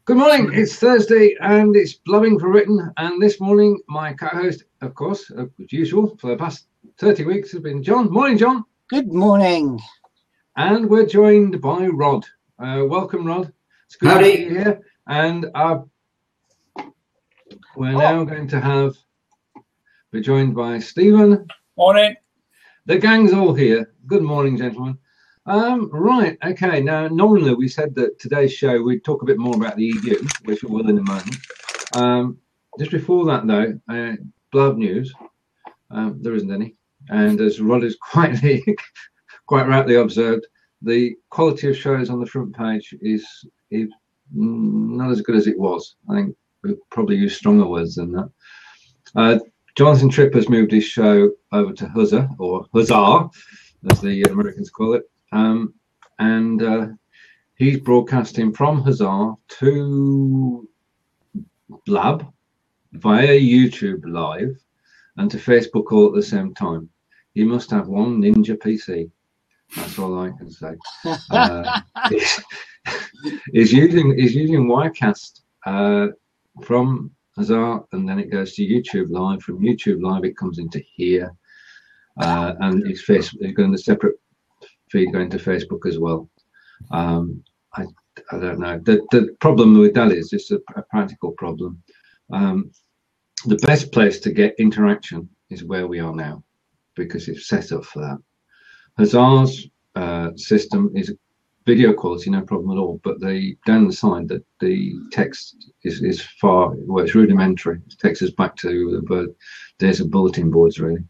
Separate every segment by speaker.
Speaker 1: Good morning, it's Thursday and it's Blabbing for Written, and this morning my co-host, of course, as usual, for the past 30 weeks has been John. Morning, John.
Speaker 2: Good morning.
Speaker 1: And we're joined by Rod. Welcome, Rod. It's good to see you here. And we're now going to be joined by Stephen.
Speaker 3: Morning.
Speaker 1: The gang's all here. Good morning, gentlemen. Right, okay. Now, normally we said that today's show we'd talk a bit more about the EU, which we will in a moment. Just before that, though, Blab news. There isn't any, and as Rod has quite rightly observed, the quality of shows on the front page is not as good as it was. I think we'll probably use stronger words than that. Jonathan Tripp has moved his show over to Huzzah, or Huzzah, as the Americans call it. And he's broadcasting from Huzzah to Blab via YouTube Live and to Facebook all at the same time. You must have one ninja PC. That's all I can say. He's using Wirecast from Huzzah, and then it goes to YouTube Live. From YouTube Live, it comes into here, and it's going to separate feed going to Facebook as well. I don't know. The problem with that is just a practical problem. The best place to get interaction is where we are now, because it's set up for that. Huzzah's system is video quality, no problem at all, but down the side that the text is it's rudimentary. It takes us back to the days of bulletin boards, really.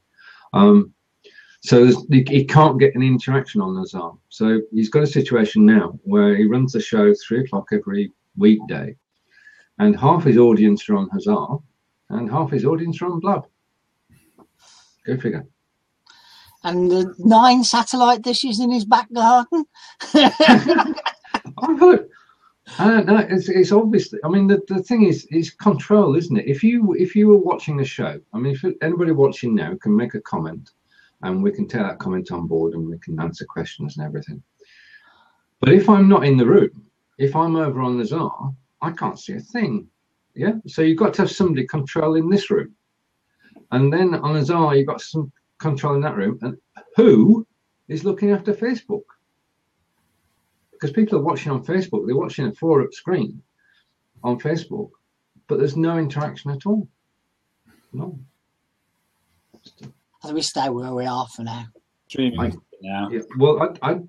Speaker 1: So he can't get an interaction on Huzzah. So he's got a situation now where he runs the show 3 o'clock every weekday, and half his audience are on Huzzah, and half his audience are on Blab. Go figure.
Speaker 2: And the 9 satellite dishes in his back garden.
Speaker 1: No, it's obviously. I mean, the thing is control, isn't it? If you were watching the show, I mean, if anybody watching now can make a comment, and we can take that comment on board, and we can answer questions and everything. But if I'm not in the room, if I'm over on the Huzzah, I can't see a thing. Yeah. So you've got to have somebody controlling this room, and then on the Huzzah you've got some control in that room, and who is looking after Facebook? Because people are watching on Facebook, they're watching a 4-up screen on Facebook, but there's no interaction at all. No.
Speaker 2: We stay where we are for now.
Speaker 3: Now.
Speaker 1: Yeah, well, I've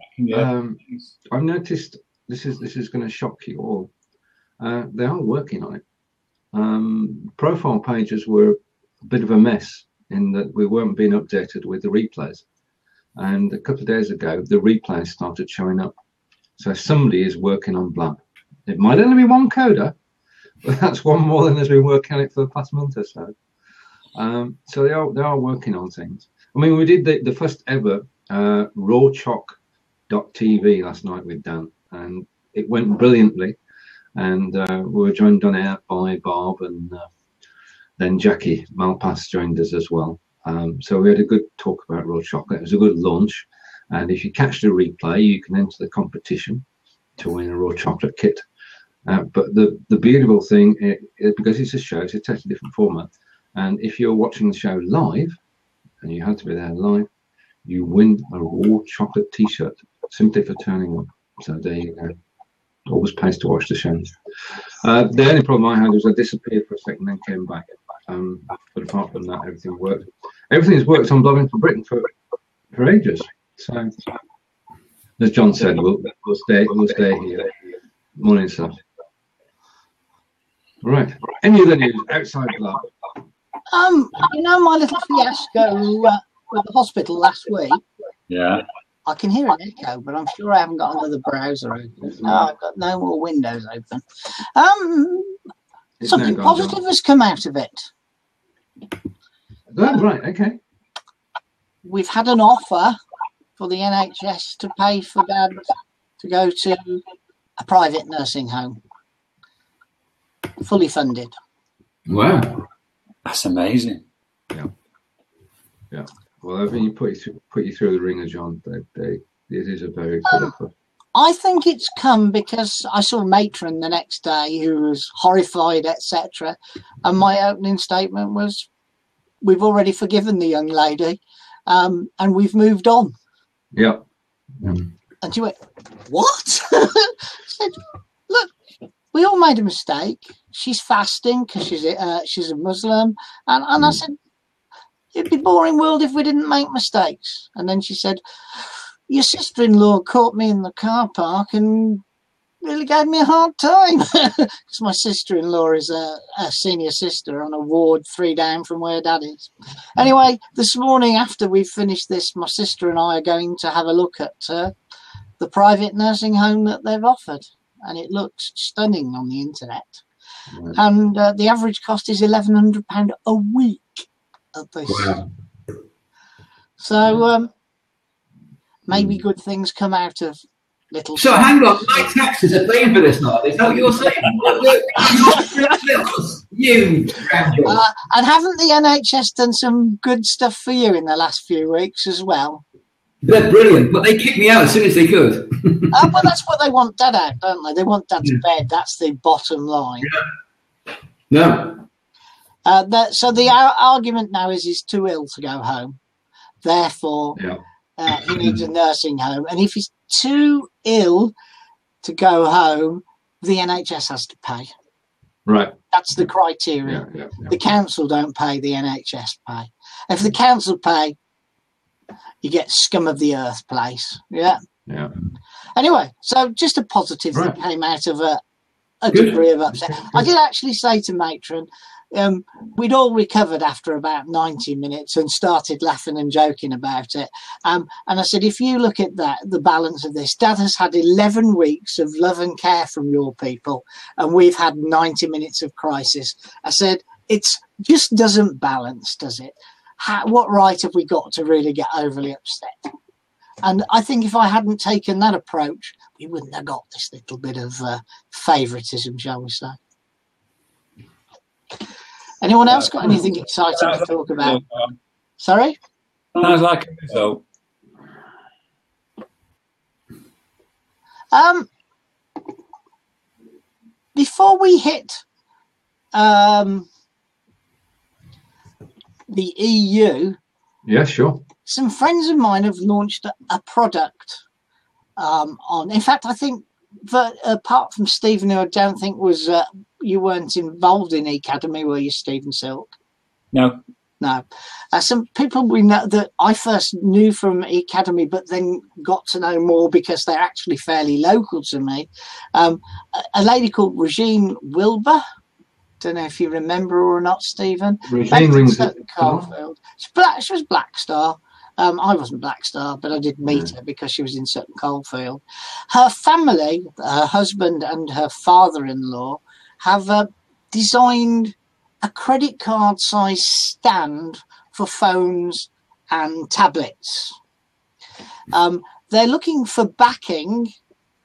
Speaker 1: noticed this is going to shock you all. They are working on it. Profile pages were a bit of a mess in that we weren't being updated with the replays, and a couple of days ago the replays started showing up. So somebody is working on Blab. It might only be one coder, but that's one more than has been working on it for the past month or so. So they are working on things. I mean, we did the first ever rawchalk.tv last night with Dan, and it went brilliantly. And we were joined on air by Bob, and then Jackie Malpass joined us as well. So we had a good talk about raw chocolate. It was a good launch. And if you catch the replay, you can enter the competition to win a raw chocolate kit. But the beautiful thing, because it's a show, it's a totally different format. And if you're watching the show live, and you had to be there live, you win a raw chocolate T-shirt simply for turning up. So there you go. Always pays to watch the show. The only problem I had was I disappeared for a second, then came back. But apart from that, everything worked. Everything's worked on Blabbing for Britain for ages. So, as John said, we'll stay here. Morning, sir. Right. Any other news outside Blab?
Speaker 2: My little fiasco with the hospital last week.
Speaker 3: Yeah.
Speaker 2: I can hear an echo, but I'm sure I haven't got another browser open. No, I've got no more windows open. Something positive has come out of it.
Speaker 1: Oh, right, okay.
Speaker 2: We've had an offer for the NHS to pay for Dad to go to a private nursing home, fully funded.
Speaker 3: Wow, that's amazing.
Speaker 1: Yeah. Well, I mean, put you through the ringer, John. It is a very good offer.
Speaker 2: I think it's come because I saw Matron the next day who was horrified, etc. And my opening statement was, we've already forgiven the young lady and we've moved on.
Speaker 1: Yeah.
Speaker 2: And she went, what? I said, look, we all made a mistake. She's fasting because she's a Muslim. And I said, it'd be a boring world if we didn't make mistakes. And then she said, your sister-in-law caught me in the car park and really gave me a hard time. Because my sister-in-law is a senior sister on a ward 3 down from where Dad is. Anyway, this morning after we've finished this, my sister and I are going to have a look at the private nursing home that they've offered. And it looks stunning on the internet. Right. And the average cost is £1,100 a week at this. Wow. So maybe good things come out of little. So
Speaker 4: hang on, my taxes are paying for this now. Is that what you're saying? You.
Speaker 2: And haven't the NHS done some good stuff for you in the last few weeks as well?
Speaker 4: They're brilliant, but they kicked me out as soon as they could.
Speaker 2: Well, that's what they want Dad out, don't they? They want Dad to bed. That's the bottom line.
Speaker 4: Yeah. No.
Speaker 2: So the argument now is he's too ill to go home. Therefore, he needs a nursing home. And if he's too ill to go home, the NHS has to pay.
Speaker 1: Right.
Speaker 2: That's the criteria. Yeah. The council don't pay, the NHS pay. If the council pay, you get scum of the earth place. Yeah. Anyway, so just a positive that came out of a degree of upset. I did actually say to Matron, we'd all recovered after about 90 minutes and started laughing and joking about it. And I said, if you look at the balance of this, Dad has had 11 weeks of love and care from your people, and we've had 90 minutes of crisis. I said, it just doesn't balance, does it? What right have we got to really get overly upset? And I think if I hadn't taken that approach, we wouldn't have got this little bit of favouritism, shall we say. Anyone else got anything exciting to talk about? Sorry?
Speaker 3: Sounds like a result.
Speaker 2: Before we hit the EU,
Speaker 1: yeah, sure.
Speaker 2: Some friends of mine have launched a product in fact, I think that apart from Stephen, who I don't think was you weren't involved in Academy, were you, Stephen Silk?
Speaker 3: No.
Speaker 2: Some people we know that I first knew from Academy, but then got to know more because they're actually fairly local to me. A lady called Regine Wilbur. Don't know if you remember her or not, Stephen.
Speaker 1: Regine rings a
Speaker 2: bell. She was Black Star. I wasn't Black Star, but I did meet her because she was in Sutton Coldfield. Her family, her husband and her father-in-law, have designed a credit card size stand for phones and tablets. They're looking for backing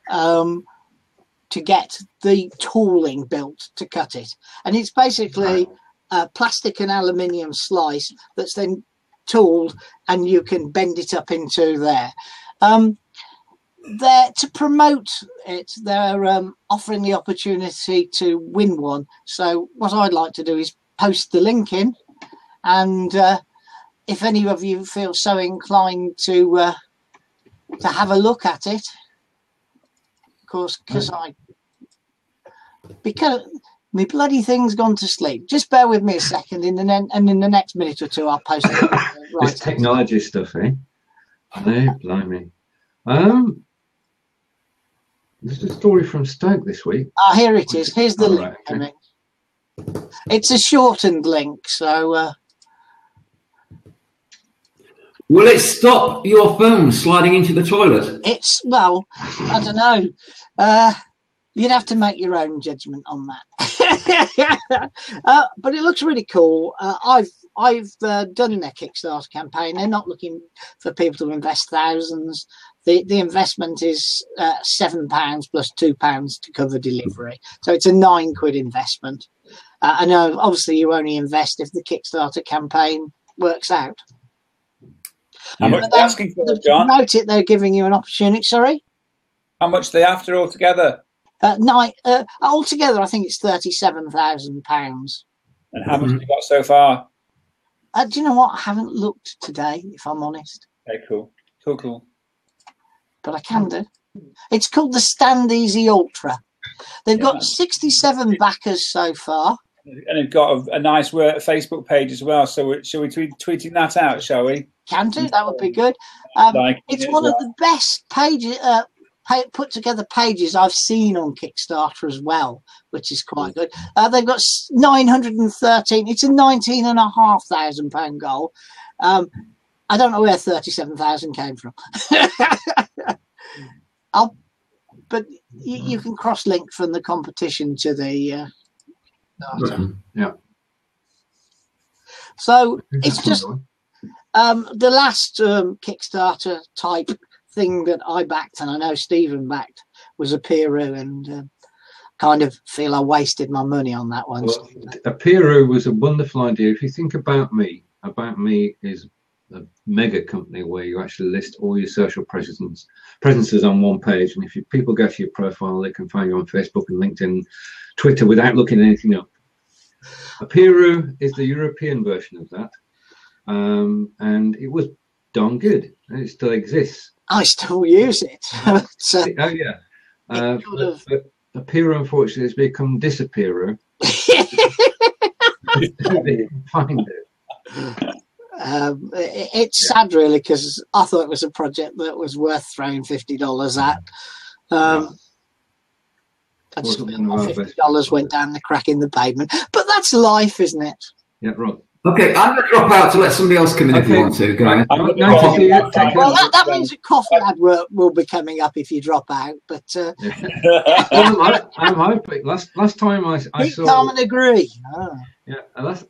Speaker 2: to get the tooling built to cut it. And it's basically a plastic and aluminium slice that's then tooled, and you can bend it up into there. To promote it, they're offering the opportunity to win one. So what I'd like to do is post the link in, and if any of you feel so inclined to have a look at it, of course, because my bloody thing's gone to sleep. Just bear with me a second, and in the next minute or two, I'll post it. Right.
Speaker 1: It's technology stuff, eh? No, blimey. There's a story from Stoke this week.
Speaker 2: Here it is. Here's the link. Right, okay. It's a shortened link, so.
Speaker 4: Will it stop your phone sliding into the toilet?
Speaker 2: Well, I don't know. You'd have to make your own judgment on that. But it looks really cool. I've done their Kickstarter campaign. They're not looking for people to invest thousands. The investment is £7 plus £2 to cover delivery. So it's a £9 investment. I know, obviously, you only invest if the Kickstarter campaign works out.
Speaker 3: How much are they asking for, John?
Speaker 2: Note it, they're giving you an opportunity. Sorry?
Speaker 3: How much are they after altogether?
Speaker 2: Altogether, I think it's £37,000.
Speaker 3: And how much have you got so far?
Speaker 2: Do you know what? I haven't looked today, if I'm honest.
Speaker 3: Okay, cool.
Speaker 2: But I can do. It's called the StandEasy Ultra. They've got 67 backers so far.
Speaker 3: And they've got a nice Facebook page as well. So shall we tweeting that out, shall we?
Speaker 2: Can do. That would be good. It's one of the best pages, put together pages I've seen on Kickstarter as well, which is quite good. They've got 913. It's a £19,500 goal. I don't know where 37,000 came from. But you can cross-link from the competition to the data.
Speaker 1: Yeah.
Speaker 2: So it's just the last Kickstarter type thing that I backed, and I know Stephen backed, was Appearoo, and kind of feel I wasted my money on that one.
Speaker 1: Well, Appearoo was a wonderful idea. If you think about me is a mega company where you actually list all your social presences on one page, and if people go to your profile, they can find you on Facebook and LinkedIn, Twitter without looking anything up. Appearoo is the European version of that, and it was darn good, and it still exists.
Speaker 2: I still use it. So
Speaker 1: oh yeah, but Appearoo unfortunately has become Disappearoo. They can find it.
Speaker 2: It's sad, really, because I thought it was a project that was worth throwing $50 at. I just feel like $50 went down the crack in the pavement. But that's life, isn't it?
Speaker 1: Yeah, Rod.
Speaker 4: Okay, I'm going to drop out to let somebody else come in if you want to, guys.
Speaker 2: Well, that means a coffee ad will be coming up if you drop out. But
Speaker 1: I'm hoping. Last time I saw.
Speaker 2: Calm and agree. Oh.
Speaker 1: Yeah, and last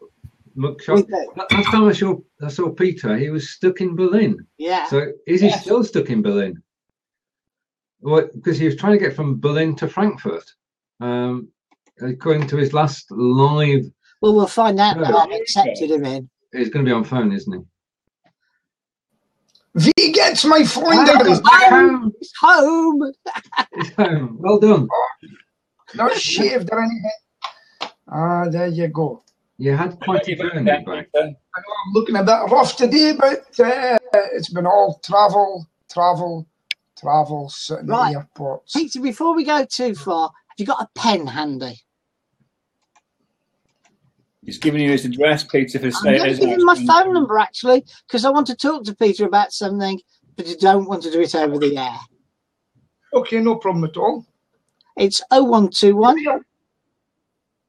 Speaker 1: time I saw Peter, he was stuck in Berlin.
Speaker 2: Yeah.
Speaker 1: So is he still stuck in Berlin? Well, because he was trying to get from Berlin to Frankfurt, according to his last live.
Speaker 2: Well, we'll find out now. I've accepted him in.
Speaker 1: He's going to be on phone, isn't he?
Speaker 5: V gets my phone.
Speaker 2: He's home. He's home.
Speaker 1: He's home. Well done.
Speaker 5: Not shaved or anything. There you go.
Speaker 1: You had quite a journey back.
Speaker 5: I know I'm looking a bit rough today, but it's been all travel, sitting at airports.
Speaker 2: Peter, before we go too far, have you got a pen handy?
Speaker 3: He's giving you his address, Peter, for staying.
Speaker 2: I'm giving my phone number, actually, because I want to talk to Peter about something, but I don't want to do it over the air.
Speaker 5: Okay, no problem at all.
Speaker 2: It's 0121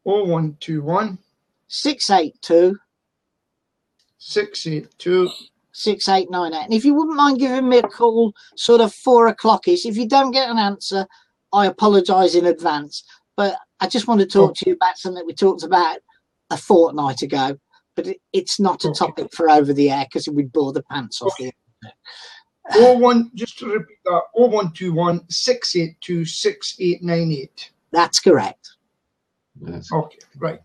Speaker 5: 0121
Speaker 2: 682
Speaker 5: 682
Speaker 2: 6898. And if you wouldn't mind giving me a call sort of 4 o'clock-ish, if you don't get an answer, I apologise in advance. But I just want to talk to you about something we talked about a fortnight ago, but it's not a topic for over the air because it would bore the pants off you.
Speaker 5: Just to repeat that, 0121 682 6898.
Speaker 2: That's correct.
Speaker 1: Yes.
Speaker 5: Okay, right.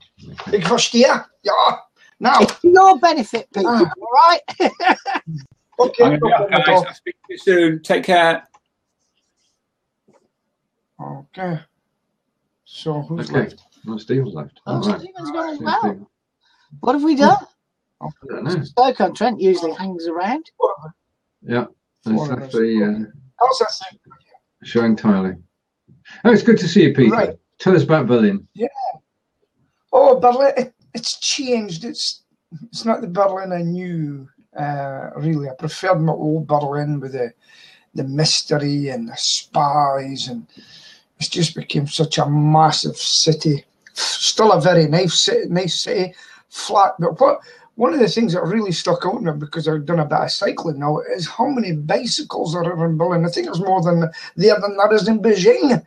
Speaker 5: Ik verstehe. Ja, now.
Speaker 2: It's for your benefit, Peter, all right?
Speaker 5: Okay,
Speaker 3: I'm going to be up, guys. I'll speak to you soon. Take care.
Speaker 5: Okay. So who's left?
Speaker 1: No, Stephen's left.
Speaker 2: Oh, Stephen's gone as well. What have we done?
Speaker 1: I don't know.
Speaker 2: Stoke-on-Trent usually hangs around.
Speaker 1: Yeah, it's actually
Speaker 5: how's that sound?
Speaker 1: sure entirely. Oh, it's good to see you, Peter.
Speaker 5: Right.
Speaker 1: Tell us about Berlin.
Speaker 5: Yeah. Oh, Berlin, it's changed. It's not the Berlin I knew, really. I preferred my old Berlin with the mystery and the spies, and it's just became such a massive city. Still a very nice city, flat. But one of the things that really stuck out to me, because I've done a bit of cycling now, is how many bicycles are there in Berlin. I think there's more than there is in Beijing.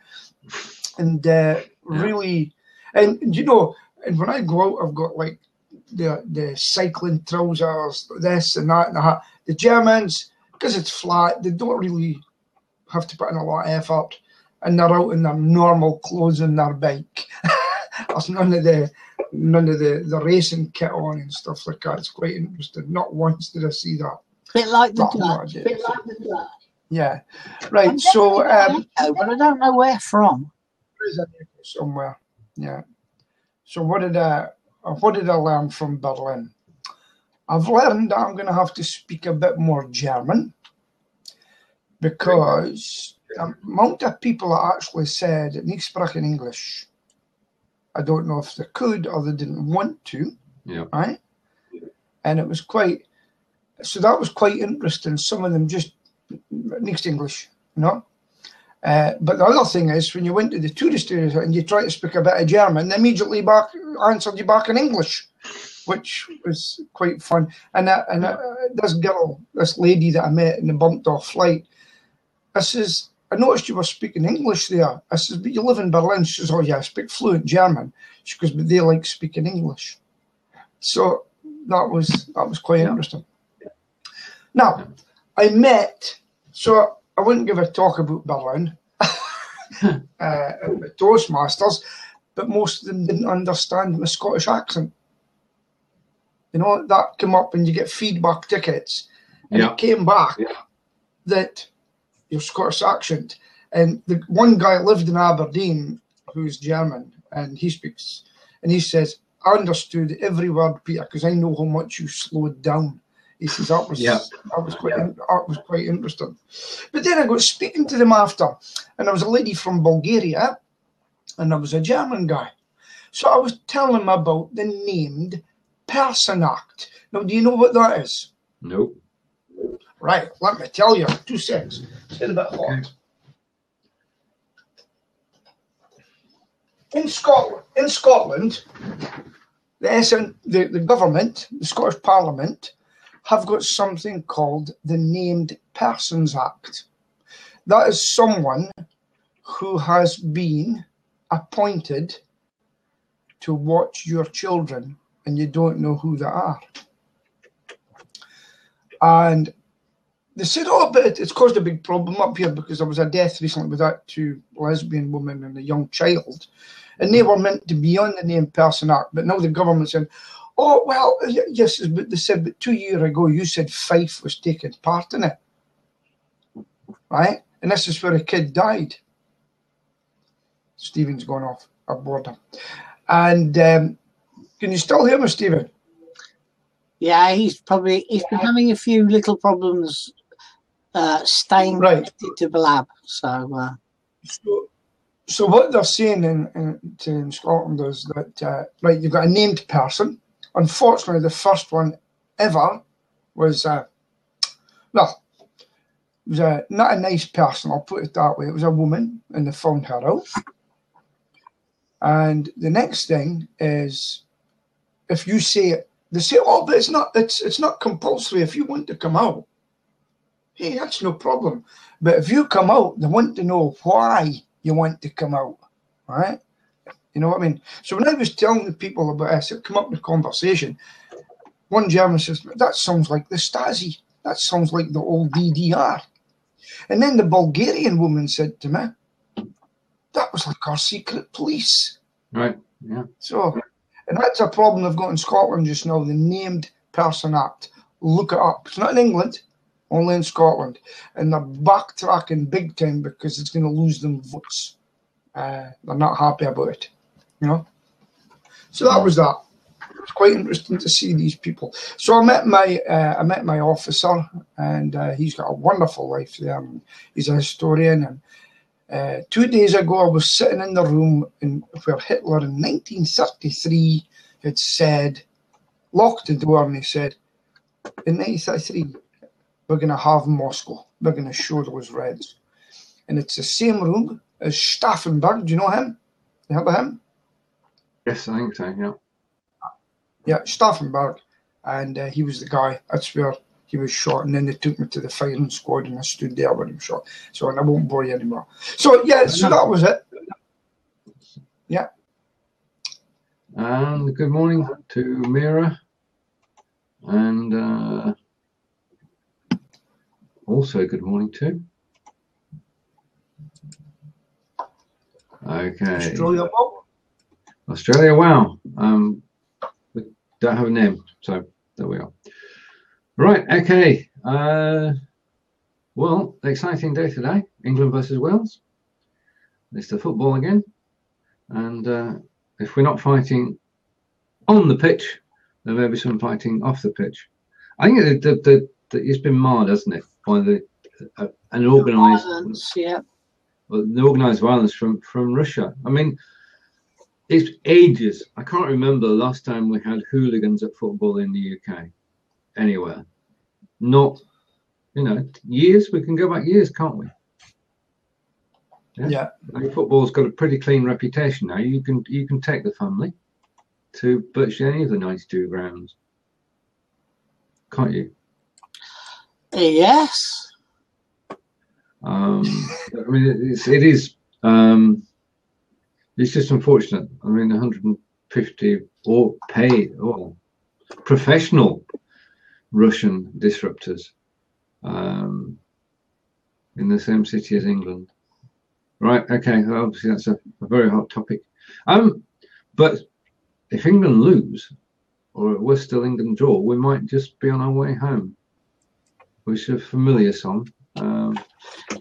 Speaker 5: And really, and you know, and when I go out, I've got like the cycling trousers, this and that and that. The Germans, because it's flat, they don't really have to put in a lot of effort, and they're out in their normal clothes on their bike. There's none of the racing kit on and stuff like that. It's quite interesting. Not once did I see that.
Speaker 2: Bit like the Dutch.
Speaker 5: Yeah, right. So,
Speaker 2: but I don't know where from.
Speaker 5: There is an echo somewhere. Yeah. So what did I learn from Berlin? I've learned that I'm going to have to speak a bit more German, because the amount of people that actually said "nicht sprechen English." I don't know if they could or they didn't want to.
Speaker 1: Yeah.
Speaker 5: Right. And it was quite. So that was quite interesting. Some of them just nicht English, you know. But the other thing is, when you went to the tourist areas and you try to speak a bit of German, they immediately answered you back in English, which was quite fun. And this girl, this lady that I met in the bumped off flight, I says, I noticed you were speaking English there. I says, but you live in Berlin. She says, oh yeah, I speak fluent German. She goes, but they like speaking English. So that was quite interesting. Now, I met, so I wouldn't give a talk about Berlin at Toastmasters, but most of them didn't understand my Scottish accent. You know, that came up when you get feedback tickets, and it came back that your Scottish accent. And the one guy lived in Aberdeen who's German, and he speaks, and he says, I understood every word, Peter, because I know how much you slowed down. He says that was quite interesting. But then I got speaking to them after, and there was a lady from Bulgaria, and there was a German guy. So I was telling him about the named person act. Now, do you know what that is?
Speaker 1: Nope.
Speaker 5: Right, let me tell you. 2 seconds. It's a bit hot.
Speaker 1: Okay.
Speaker 5: In Scotland, the government, the Scottish Parliament, have got something called the Named Persons Act. That is someone who has been appointed to watch your children and you don't know who they are. And they said, oh, but it's caused a big problem up here because there was a death recently with that 2 lesbian women and a young child. And they were meant to be on the Named Person Act, but now the government said, oh, well, yes, but they said, but 2 years ago you said Fife was taking part in it, right? And this is where a kid died. Stephen's gone off. I've bored him. And can you still hear me, Stephen?
Speaker 2: Yeah, he's been having a few little problems staying connected to Blab.
Speaker 5: So what they're saying in Scotland is that, right, you've got a named person. Unfortunately, the first one ever was, not a nice person, I'll put it that way. It was a woman, and they found her out. And the next thing is, if you say it, they say, oh, but it's not compulsory if you want to come out. Hey, that's no problem. But if you come out, they want to know why you want to come out, right? You know what I mean? So when I was telling the people about this, it came up in the conversation. One German says, that sounds like the Stasi. That sounds like the old DDR. And then the Bulgarian woman said to me, that was like our secret police.
Speaker 1: Right, yeah.
Speaker 5: So, and that's a problem they've got in Scotland just now, the Named Person Act. Look it up. It's not in England, only in Scotland. And they're backtracking big time because it's going to lose them votes. They're not happy about it, you know. So that was that. It was quite interesting to see these people. So I met my officer, and he's got a wonderful life there. He's a historian. And 2 days ago, I was sitting in the room where Hitler in 1933 had said, locked the door, and he said, in 1933, we're going to have Moscow. We're going to show those Reds. And it's the same room as Stauffenberg. Do you know him? You heard of him?
Speaker 1: Yes, I think so, yeah.
Speaker 5: Yeah, Stauffenberg. And he was the guy. That's where he was shot. And then they took me to the firing squad, and I stood there when he was shot. So, and I won't bore you anymore. So, yeah, so that was it. Yeah.
Speaker 1: And good morning to Mira. And also good morning to... Okay. Australia, wow. We don't have a name, so there we are. Right, okay. What Well, exciting day today. England versus Wales. It's the football again. And if we're not fighting on the pitch, there may be some fighting off the pitch. I think that it's been marred, hasn't it, by an organised
Speaker 2: violence, yeah.
Speaker 1: The organised violence from Russia. I mean, it's ages. I can't remember the last time we had hooligans at football in the UK anywhere. Not, years. We can go back years, can't we?
Speaker 5: Yeah.
Speaker 1: I mean, football's got a pretty clean reputation now. You can take the family to virtually any of the 92 grounds, can't you?
Speaker 2: Yes.
Speaker 1: I mean, it is. It's just unfortunate. I mean, 150 professional Russian disruptors in the same city as England. Right. Okay. Obviously, that's a very hot topic. But if England lose, or worse still, England draw, we might just be on our way home, which is a familiar song.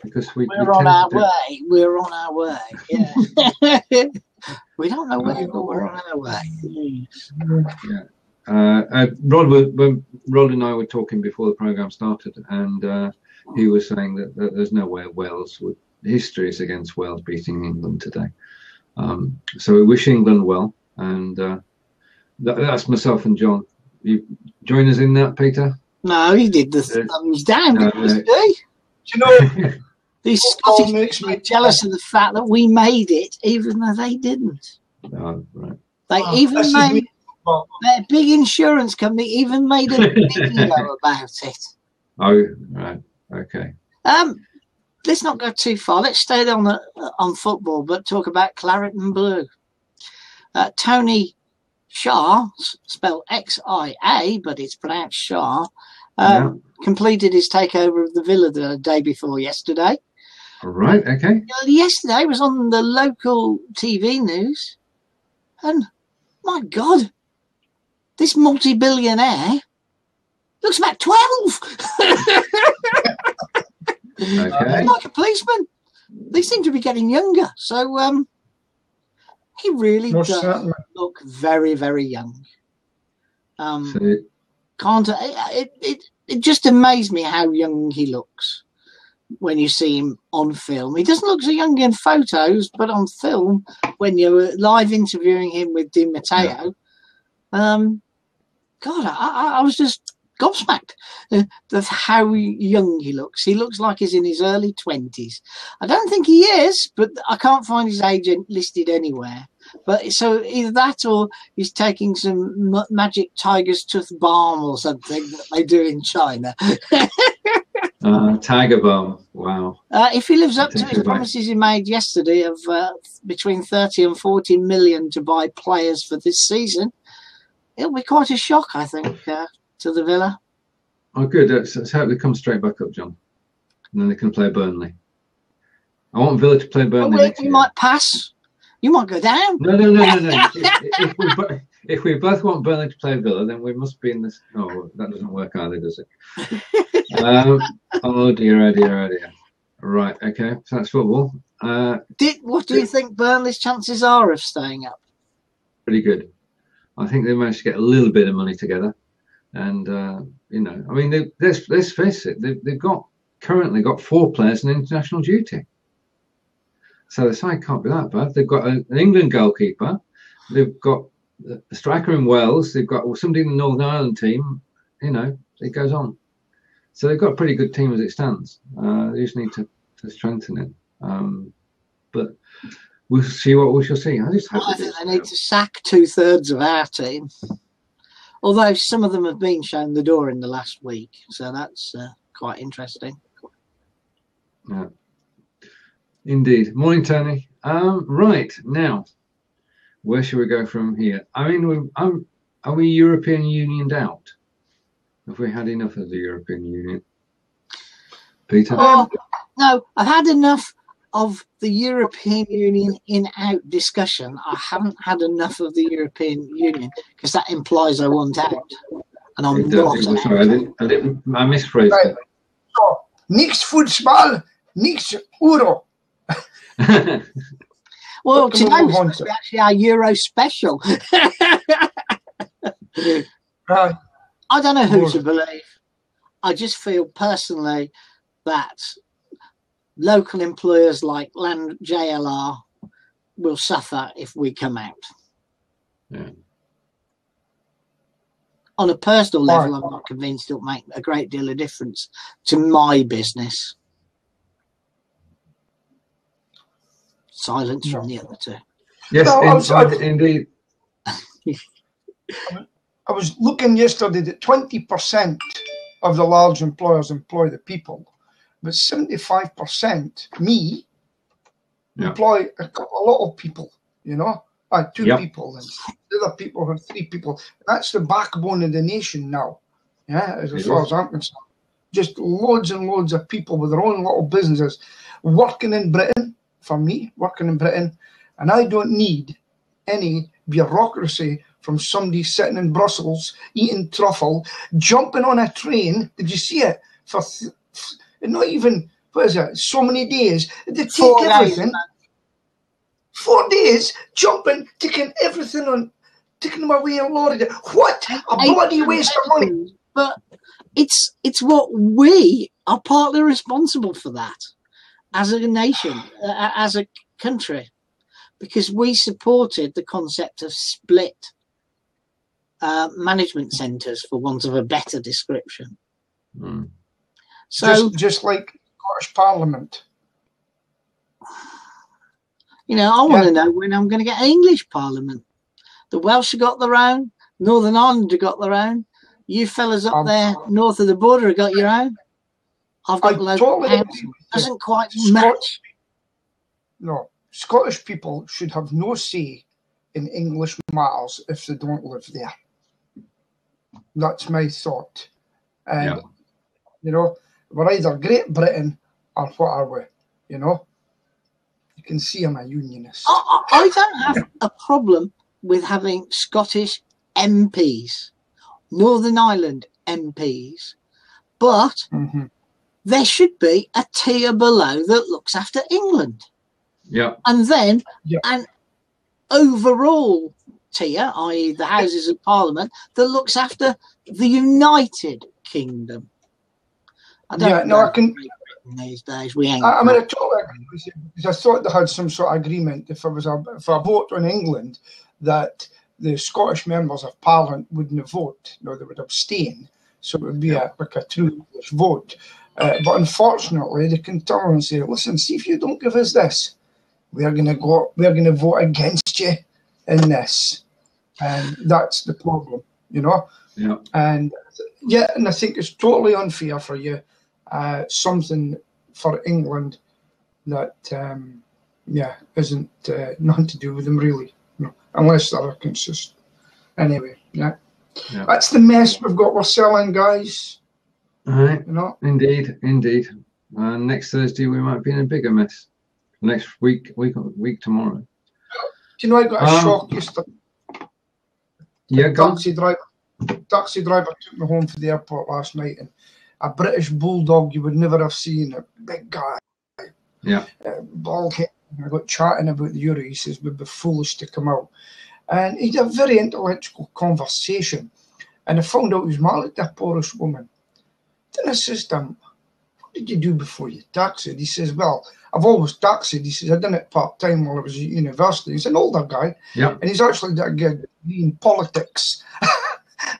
Speaker 1: Because we're on our way.
Speaker 2: We're on our way. Yeah. We don't know where, but we're on our way.
Speaker 1: Yeah. Rod and I were talking before the programme started, and he was saying that there's no way Wales would. History is against Wales beating England today. So we wish England well, and that's myself and John. You join us in that, Peter?
Speaker 2: No, he did the thumbs down, didn't he?
Speaker 5: You know,
Speaker 2: these Scottish makes me jealous of the fact that we made it, even though they didn't.
Speaker 1: Oh, right.
Speaker 2: They even made their big insurance company even made a video about it.
Speaker 1: Oh, right. Okay.
Speaker 2: Let's not go too far. Let's stay on football, but talk about claret and blue. Tony Shah, spelled Xia, but it's pronounced Shah, completed his takeover of the Villa the day before yesterday.
Speaker 1: Right, okay.
Speaker 2: Yesterday was on the local TV news, and my God, this multi-billionaire looks about 12.
Speaker 1: Okay.
Speaker 2: Like a policeman. They seem to be getting younger, so he really does look very, very young. It just amazed me how young he looks when you see him on film. He doesn't look so young in photos, but on film, when you're live interviewing him with Di Matteo, God, I was just gobsmacked of how young he looks. He looks like he's in his early 20s. I don't think he is, but I can't find his age listed anywhere. But so either that or he's taking some magic tiger's tooth balm or something that they do in China.
Speaker 1: Tiger balm. Wow.
Speaker 2: If he lives up to his promises he made yesterday of between 30 and 40 million to buy players for this season, it'll be quite a shock, I think, to the Villa.
Speaker 1: Oh, good. Let's hope they come straight back up, John. And then they can play Burnley. I want Villa to play Burnley.
Speaker 2: We might pass. You might go down.
Speaker 1: No. If we both want Burnley to play Villa, then we must be in this. Oh, that doesn't work either, does it? Oh dear. Right. Okay. So that's football.
Speaker 2: What do you think Burnley's chances are of staying up?
Speaker 1: Pretty good. I think they managed to get a little bit of money together, and I mean, let's face it, they've currently got 4 players in international duty. So the side can't be that bad. They've got an England goalkeeper. They've got a striker in Wales. They've got somebody in the Northern Ireland team. It goes on. So they've got a pretty good team as it stands. They just need to strengthen it. But we'll see what we shall see. I
Speaker 2: think they need to sack 2/3 of our team. Although some of them have been shown the door in the last week. So that's quite interesting.
Speaker 1: Yeah. Indeed. Morning, Tony. Right, now, where should we go from here? I mean, are we European Unioned out? Have we had enough of the European Union? Peter?
Speaker 2: No, I've had enough of the European Union in-out discussion. I haven't had enough of the European Union because that implies I want out. And I'm not out.
Speaker 1: Sorry, I misphrased it.
Speaker 5: So, Niks voetbal, niks euro.
Speaker 2: Well, today was actually our Euro special.
Speaker 5: Right.
Speaker 2: I don't know who to believe. I just feel personally that local employers like Land JLR will suffer if we come out.
Speaker 1: Yeah.
Speaker 2: On a personal level, I'm not convinced it'll make a great deal of difference to my business. Silence from the other two.
Speaker 1: Yes,
Speaker 5: no,
Speaker 1: indeed.
Speaker 5: I was looking yesterday that 20% of the large employers employ the people, but 75%, me, employ a lot of people, you know? Two people, and the other people have 3 people. That's the backbone of the nation now, as far as I'm concerned. Just loads and loads of people with their own little businesses working in Britain, for me, working in Britain, and I don't need any bureaucracy from somebody sitting in Brussels, eating truffle, jumping on a train. Did you see it? For not even, what is it, so many days. They take everything. 4 days, jumping, taking everything on, taking them away in lorry. What a bloody waste of money.
Speaker 2: But it's what we are partly responsible for that as a nation, as a country, because we supported the concept of split management centres, for want of a better description.
Speaker 5: So just like Scottish Parliament.
Speaker 2: You know, I want to know when I'm going to get an English Parliament. The Welsh have got their own. Northern Ireland have got their own. You fellas up there north of the border have got your own. I've got local council. Doesn't quite match.
Speaker 5: No, Scottish people should have no say in English matters if they don't live there. That's my thought. And, you know, we're either Great Britain or what are we, you know? You can see I'm a unionist.
Speaker 2: I don't have a problem with having Scottish MPs, Northern Ireland MPs, but there should be a tier below that looks after England.
Speaker 1: Yeah.
Speaker 2: And then an overall tier, i.e. the Houses of Parliament, that looks after the United Kingdom. I don't know.
Speaker 5: I can.
Speaker 2: These days, we ain't.
Speaker 5: I mean, I totally agree with you, because I thought they had some sort of agreement if I vote on England, that the Scottish members of Parliament wouldn't vote. No, they would abstain. So it would be like a true English vote. But unfortunately, they can turn and say, "Listen, see if you don't give us this, we're going to vote against you in this," and that's the problem, you know.
Speaker 1: Yeah.
Speaker 5: And I think it's totally unfair for you. Something for England that isn't nothing to do with them really, unless they're consistent. Anyway, that's the mess we've got. We're selling, guys.
Speaker 1: All right.
Speaker 5: You know?
Speaker 1: Indeed. Next Thursday we might be in a bigger mess. Next week tomorrow.
Speaker 5: Do you know I got a shock yesterday?
Speaker 1: Yeah,
Speaker 5: taxi driver took me home from the airport last night, and a British bulldog you would never have seen, a big guy, bald head. I got chatting about the Euro. He says we'd be foolish to come out, and he had a very intellectual conversation. And I found out he was married to a Polish woman. Then I says to him, "What did you do before you taxied?" He says, "Well, I've always taxied." He says, "I done it part time while I was at university." He's an older guy, and he's actually got a degree in politics.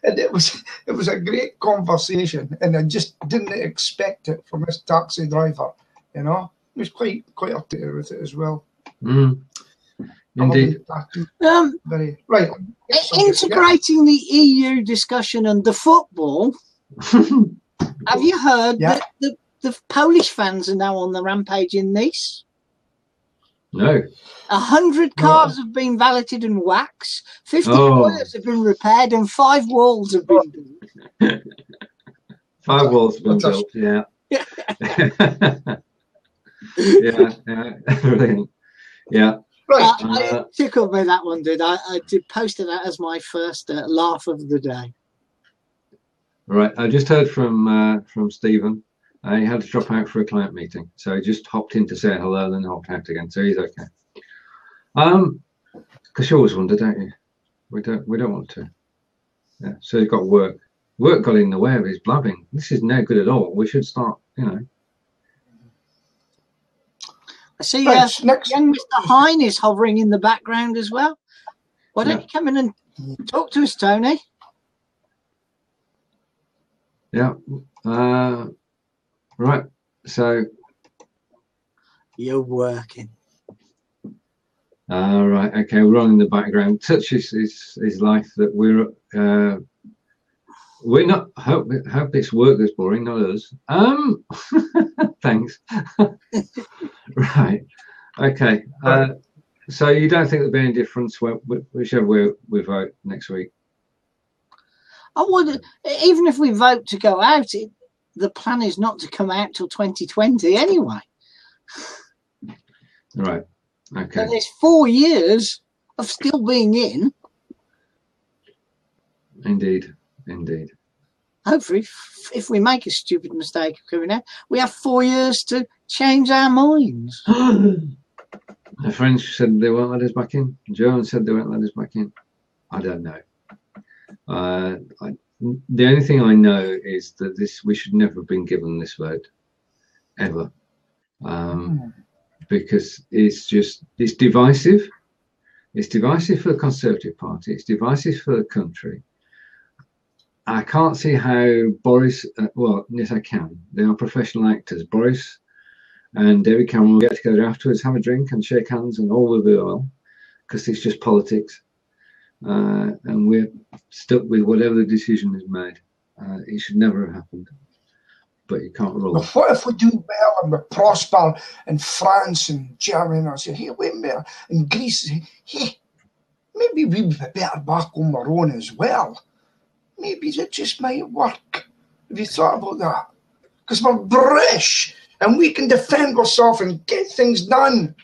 Speaker 5: And it was a great conversation, and I just didn't expect it from this taxi driver. You know, he was quite updated with it as well.
Speaker 1: Indeed.
Speaker 5: Very right.
Speaker 2: Integrating the EU discussion and the football. Have you heard that the Polish fans are now on the rampage in Nice?
Speaker 1: No.
Speaker 2: 100 cars have been valeted and waxed, 50 toilets have been repaired, and 5 walls have been built.
Speaker 1: 5 walls have been built, yeah. Brilliant. Yeah.
Speaker 5: Right.
Speaker 2: It tickled me, that one, did. I did posted that as my first laugh of the day.
Speaker 1: Right. I just heard from Stephen. He had to drop out for a client meeting, so he just hopped in to say hello, then hopped out again. So he's okay. Because you always wonder, don't you? We don't want to. Yeah. So he's got work. Work got in the way of his blabbing. This is no good at all. We should start, you know.
Speaker 2: I see young Mr. Hine is hovering in the background as well. Why don't you come in and talk to us, Tony?
Speaker 1: Yeah. Right. So
Speaker 2: you're working.
Speaker 1: Right. Okay. We're on in the background. Such is life that we're not. Hope it's work that's boring, not us. Thanks. Right. Okay. So you don't think there'll be any difference whichever way we vote next week?
Speaker 2: I would, even if we vote to go out, the plan is not to come out till 2020 anyway.
Speaker 1: Right. Okay.
Speaker 2: So there's 4 years of still being in.
Speaker 1: Indeed.
Speaker 2: Hopefully, if we make a stupid mistake of coming out, we have 4 years to change our minds.
Speaker 1: The French said they won't let us back in. German said they won't let us back in. I don't know. The only thing I know is that we should never have been given this vote, ever, because it's divisive. It's divisive for the Conservative Party. It's divisive for the country. I can't see how Boris. Well, yes, I can. They are professional actors. Boris and David Cameron will get together afterwards, have a drink, and shake hands, and all will be well, because it's just politics. And we're stuck with whatever the decision is made. It should never have happened, but you can't rule.
Speaker 5: Well, what if we do well and we prosper in France and Germany? And I say, hey, wait a minute, in Greece, hey, maybe we'd be better back on our own as well. Maybe it just might work. Have you thought about that? Because we're British and we can defend ourselves and get things done.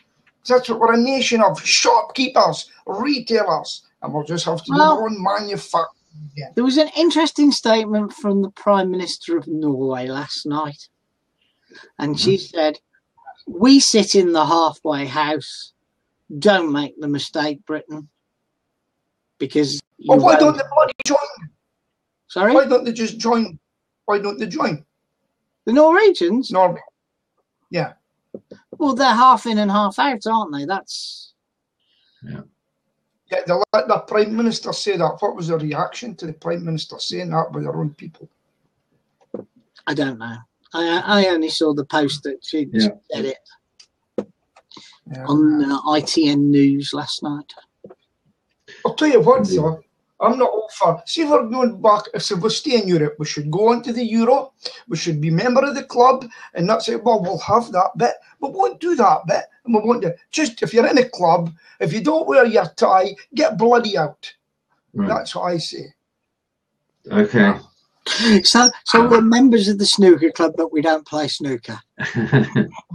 Speaker 5: That's what we're a nation of: shopkeepers, retailers. And we'll just have to do our own manufacturing again.
Speaker 2: There was an interesting statement from the Prime Minister of Norway last night. And she said, we sit in the halfway house. Don't make the mistake, Britain. Because
Speaker 5: why don't they bloody join?
Speaker 2: Sorry?
Speaker 5: Why don't they just join? Why don't they join?
Speaker 2: The Norwegians?
Speaker 5: Norway. Yeah.
Speaker 2: Well, they're half in and half out, aren't they? That's...
Speaker 1: Yeah.
Speaker 5: Yeah, they let the Prime Minister say that. What was the reaction to the Prime Minister saying that by their own people?
Speaker 2: I don't know. I only saw the post that she said it on ITN News last night.
Speaker 5: I'll tell you what, though. I'm not all for... See, if we're going back... If we stay in Europe, we should go into the Euro. We should be member of the club and not say, well, we'll have that bit. We won't do that bit. And we won't do... Just, if you're in a club, if you don't wear your tie, get bloody out. Right. That's what I say.
Speaker 1: Okay.
Speaker 2: So we're members of the snooker club, but we don't play snooker.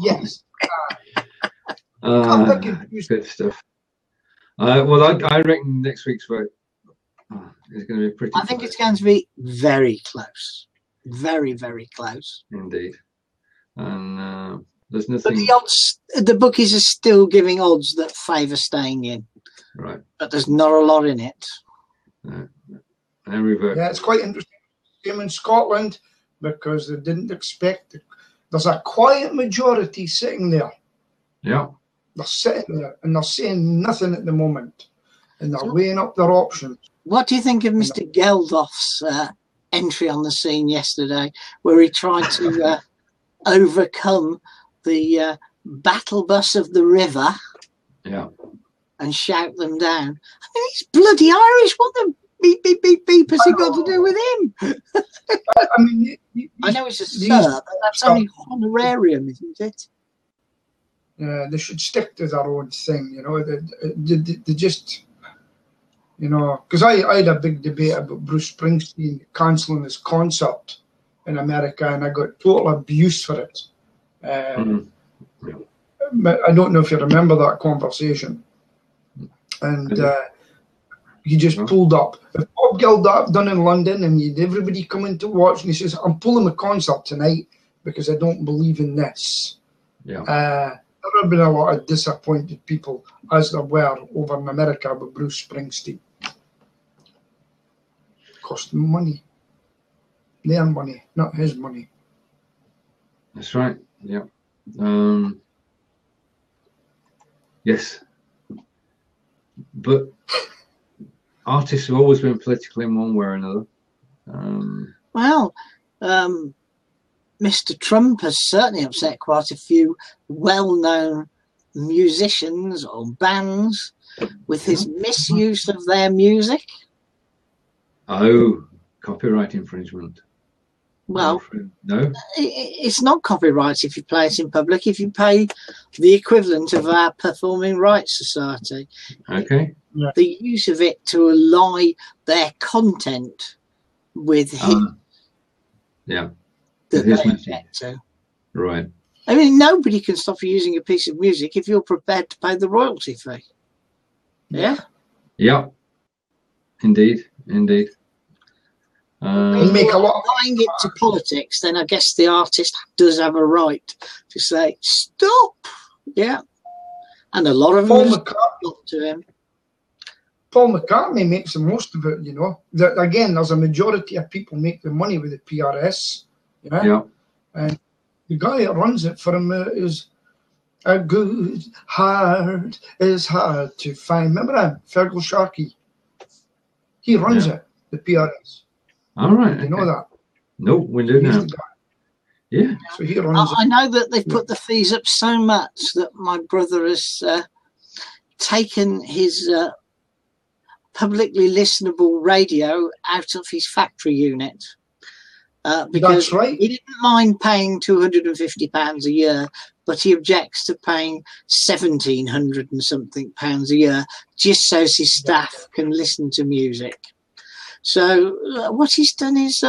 Speaker 5: Yes.
Speaker 1: Good stuff. Well, I reckon next week's vote is going to be pretty.
Speaker 2: I think it's going to be very close, very, very close.
Speaker 1: Indeed, and there's nothing.
Speaker 2: But the odds, the bookies are still giving odds that favour staying in.
Speaker 1: Right. But
Speaker 2: there's not a lot in it.
Speaker 1: Yeah,
Speaker 5: it's quite interesting. Same in Scotland, because they didn't expect it. There's a quiet majority sitting there.
Speaker 1: Yeah.
Speaker 5: They're sitting there and they're saying nothing at the moment, and they're weighing up their options.
Speaker 2: What do you think of Mr. Geldoff's entry on the scene yesterday, where he tried to overcome the battle bus of the river?
Speaker 1: Yeah.
Speaker 2: And shout them down. I mean, he's bloody Irish. What the beep, beep, beep, beep has he got to do with him?
Speaker 5: I mean,
Speaker 2: I know it's a sir, but that's only honorarium, isn't it?
Speaker 5: They should stick to their own thing, you know. They just, you know, because I had a big debate about Bruce Springsteen cancelling his concert in America, and I got total abuse for it. I don't know if you remember that conversation. And he just pulled up. If Bob Geldoff done in London, and you'd everybody coming to watch, and he says, I'm pulling the concert tonight because I don't believe in this.
Speaker 1: Yeah.
Speaker 5: There have been a lot of disappointed people, as there were over in America with Bruce Springsteen. Cost them money. Their money, not his money.
Speaker 1: That's right. Yeah. Yes. But artists have always been political in one way or another.
Speaker 2: Well, Mr. Trump has certainly upset quite a few well-known musicians or bands with his misuse of their music.
Speaker 1: Oh, copyright infringement.
Speaker 2: Well,
Speaker 1: no,
Speaker 2: it's not copyright if you play it in public, if you pay the equivalent of our Performing Rights Society.
Speaker 1: Okay.
Speaker 2: The use of it to ally their content with him.
Speaker 1: Yeah.
Speaker 2: That they object to.
Speaker 1: Right.
Speaker 2: I mean, nobody can stop you using a piece of music if you're prepared to pay the royalty fee. Yeah?
Speaker 1: Yeah. Indeed. Indeed.
Speaker 5: Make a lot of
Speaker 2: applying it to politics, then I guess the artist does have a right to say, stop. Yeah. And a lot of them stop to him.
Speaker 5: Paul McCartney makes the most of it, you know. Again, there's a majority of people make the money with the PRS, you know.
Speaker 1: Yeah.
Speaker 5: And the guy that runs it for him is a good heart is hard to find. Remember him, Feargul Sharkey? He runs it, the PRS.
Speaker 1: All right.
Speaker 5: You know that?
Speaker 1: No, we do now. Yeah.
Speaker 5: So he runs
Speaker 2: I know that they've put the fees up so much that my brother has taken his publicly listenable radio out of his factory unit because he didn't mind paying £250 a year, but he objects to paying £1,700 and something pounds a year just so his staff can listen to music. So what he's done is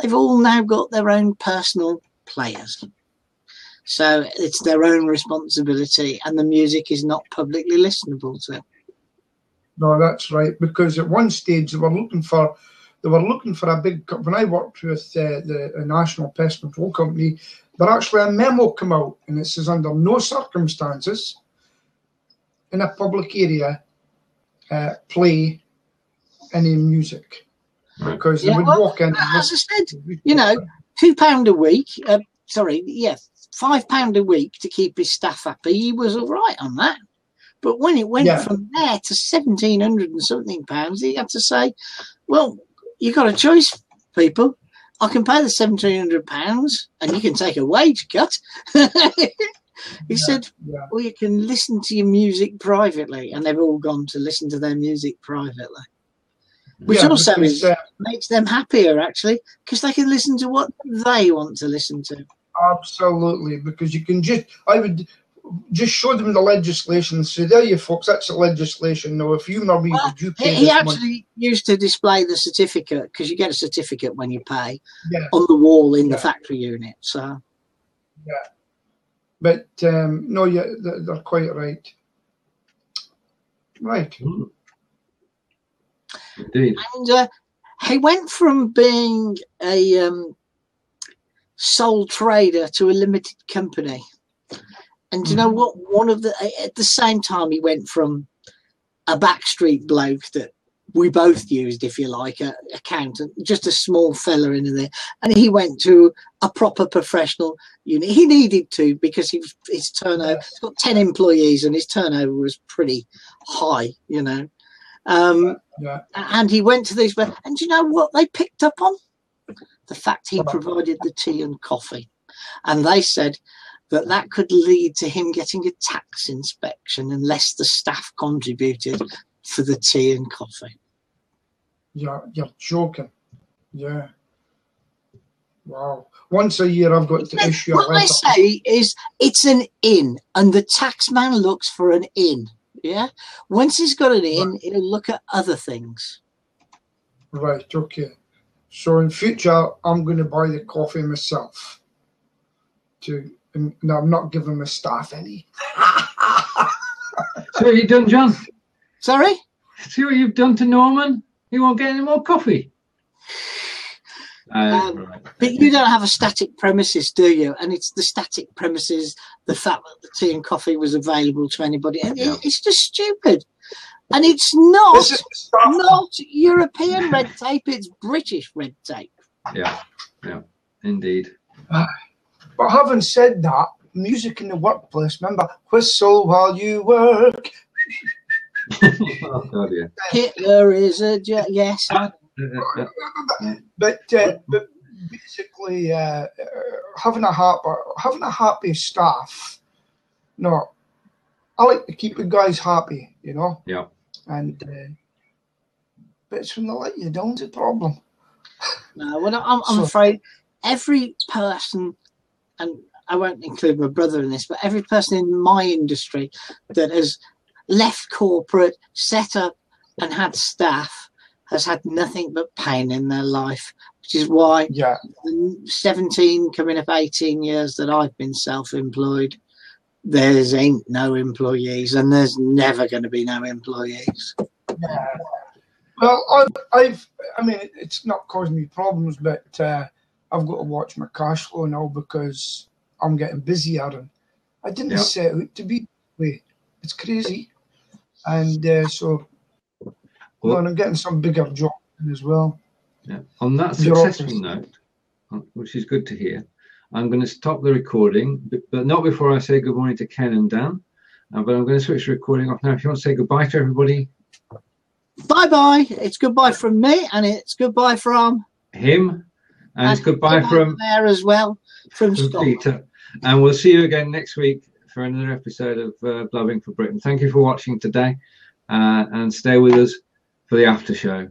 Speaker 2: they've all now got their own personal players. So it's their own responsibility, and the music is not publicly listenable to.
Speaker 5: No, that's right. Because at one stage they were looking for a big. When I worked with the National Pest Control Company, there actually a memo come out, and it says under no circumstances in a public area play any music, because they would walk in.
Speaker 2: As I said, you know, £2 a week. £5 a week to keep his staff happy. He was all right on that. But when it went from there to £1,700 and something pounds, he had to say, "Well, you got a choice, people. I can pay the £1,700, and you can take a wage cut." He said, "Well, you can listen to your music privately," and they've all gone to listen to their music privately. Which also makes them happier, actually, because they can listen to what they want to listen to.
Speaker 5: Absolutely, because you can I would just show them the legislation and say, "There you folks, that's the legislation. Now, if you know me, would you pay
Speaker 2: he
Speaker 5: this
Speaker 2: actually
Speaker 5: money?"
Speaker 2: used to display the certificate, because you get a certificate when you pay on the wall in the factory unit. So,
Speaker 5: but no, they're quite right. Right.
Speaker 1: Indeed.
Speaker 2: And he went from being a sole trader to a limited company. And you know what? At the same time, he went from a backstreet bloke that we both used, if you like, an accountant, just a small fella in there, and he went to a proper professional unit. He needed to, because his turnover, he's got 10 employees, and his turnover was pretty high, you know. And he went to these, and you know what they picked up on? The fact he provided the tea and coffee. And they said that could lead to him getting a tax inspection unless the staff contributed for the tea and coffee.
Speaker 5: You're joking. Yeah. Wow. Once a year I've got to issue a letter.
Speaker 2: What they say is it's an in, and the tax man looks for an in. Yeah. Once he's got an in, he'll look at other things.
Speaker 5: Right. Okay. So in future, I'm going to buy the coffee myself. And I'm not giving my staff any.
Speaker 1: So what you done, John?
Speaker 2: Sorry?
Speaker 1: See what you've done to Norman? He won't get any more coffee. Right.
Speaker 2: But you don't have a static premises, do you? And it's the static premises, the fact that the tea and coffee was available to anybody. And it's just stupid. And it's not European red tape, it's British red tape.
Speaker 1: Yeah, indeed.
Speaker 5: But having said that, music in the workplace, remember, whistle while you work.
Speaker 1: Oh, God, yeah.
Speaker 2: Hitler is a yes.
Speaker 5: But basically, having a happy staff. No, I like to keep the guys happy, you know.
Speaker 1: Yeah.
Speaker 5: And but it's when they let you down's a problem.
Speaker 2: No, well, I'm afraid every person, and I won't include my brother in this, but every person in my industry that has left corporate, set up and had staff has had nothing but pain in their life, which is why the 17 coming up 18 years that I've been self-employed, there's ain't no employees, and there's never going to be no employees.
Speaker 5: Yeah. Well, I mean, it's not causing me problems, but I've got to watch my cash flow now because I'm getting busier, and I didn't set out to be that way. It's crazy. And so I'm getting some bigger jobs as well.
Speaker 1: Yeah. On that successful note, which is good to hear, I'm going to stop the recording, but not before I say good morning to Ken and Dan. But I'm going to switch the recording off now. If you want to say goodbye to everybody.
Speaker 2: Bye-bye. It's goodbye from me, and it's goodbye from
Speaker 1: him, and it's goodbye from
Speaker 2: there as well, from
Speaker 1: Peter. And we'll see you again next week for another episode of Blabbing for Britain. Thank you for watching today, and stay with us for the after show.